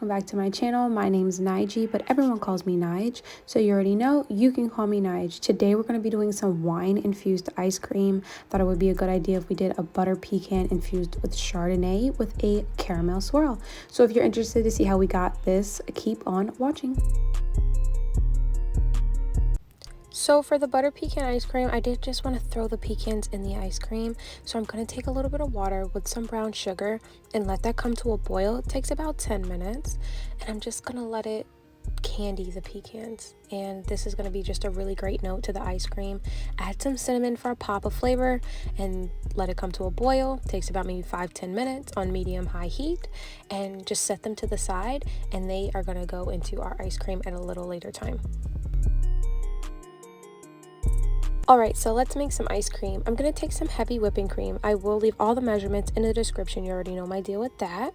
welcome back to my channel. My name is Nyjee, but everyone calls me Nyjee, so you already know you can call me Nyjee. Today we're going to be doing some wine infused ice cream. Thought it would be a good idea if we did a butter pecan infused with Chardonnay with a caramel swirl. So if you're interested to see how we got this, keep on watching. So for the butter pecan ice cream, I did just want to throw the pecans in the ice cream. So I'm going to take a little bit of water with some brown sugar and let that come to a boil. It takes about 10 minutes. And I'm just going to let it candy the pecans. And this is going to be just a really great note to the ice cream. Add some cinnamon for a pop of flavor and let it come to a boil. It takes about maybe 5-10 minutes on medium-high heat. And just set them to the side. And they are going to go into our ice cream at a little later time. Alright, so let's make some ice cream. I'm going to take some heavy whipping cream. I will leave all the measurements in the description. You already know my deal with that.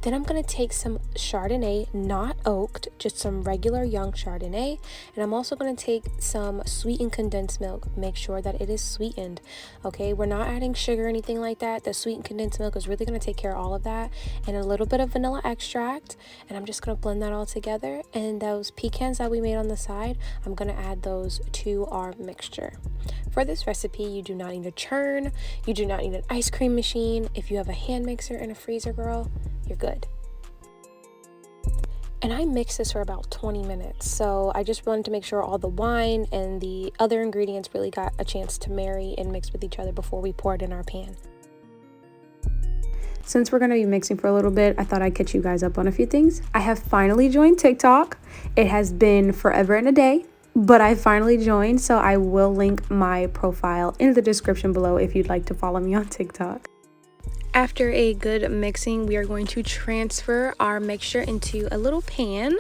Then I'm going to take some Chardonnay, not oaked, just some regular young Chardonnay. And I'm also going to take some sweetened condensed milk. Make sure that it is sweetened. Okay, we're not adding sugar or anything like that. The sweetened condensed milk is really going to take care of all of that. And a little bit of vanilla extract. And I'm just going to blend that all together. And those pecans that we made on the side, I'm going to add those to our mixture. For this recipe, you do not need a churn, you do not need an ice cream machine. If you have a hand mixer and a freezer, girl, you're good. And I mixed this for about 20 minutes, so I just wanted to make sure all the wine and the other ingredients really got a chance to marry and mix with each other before we pour it in our pan. Since we're going to be mixing for a little bit, I thought I'd catch you guys up on a few things. I have finally joined TikTok. It has been forever and a day, but I finally joined, so I will link my profile in the description below if you'd like to follow me on TikTok. After a good mixing, we are going to transfer our mixture into a little pan.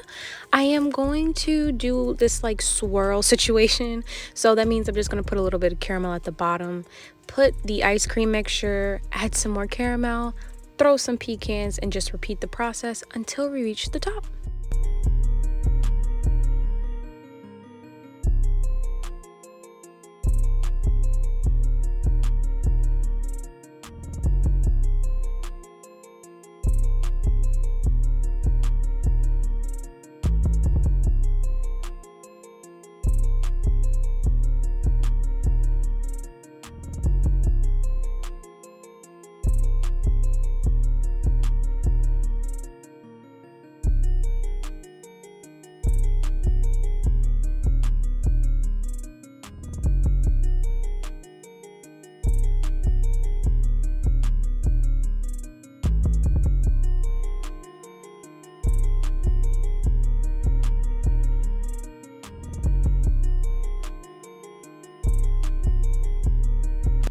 I am going to do this like swirl situation, so that means I'm just going to put a little bit of caramel at the bottom, put the ice cream mixture, add some more caramel, throw some pecans, and just repeat the process until we reach the top.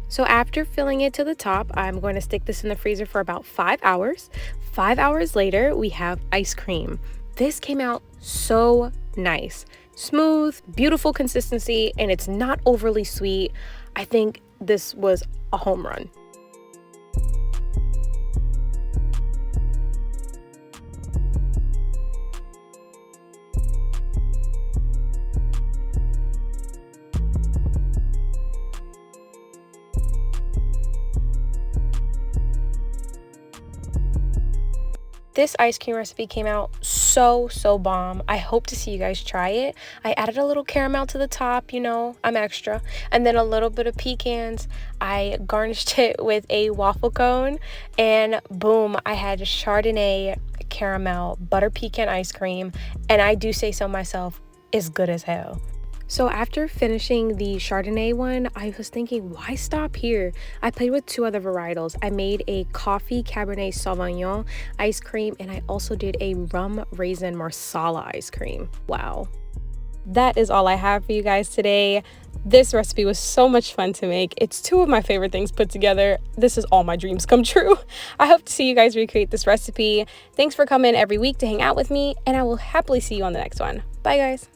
So after filling it to the top, I'm going to stick this in the freezer for about 5 hours. 5 hours later, we have ice cream. This came out so nice. Smooth, beautiful consistency, and it's not overly sweet. I think this was a home run. This ice cream recipe came out so bomb. I hope to see you guys try it. I added a little caramel to the top, you know, I'm extra, and then a little bit of pecans. I garnished it with a waffle cone, and boom, I had Chardonnay, caramel, butter pecan ice cream, and I do say so myself, it's good as hell. So after finishing the Chardonnay one, I was thinking, why stop here? I played with 2 other varietals. I made a coffee Cabernet Sauvignon ice cream, and I also did a rum raisin marsala ice cream. Wow. That is all I have for you guys today. This recipe was so much fun to make. It's 2 of my favorite things put together. This is all my dreams come true. I hope to see you guys recreate this recipe. Thanks for coming every week to hang out with me, and I will happily see you on the next one. Bye, guys.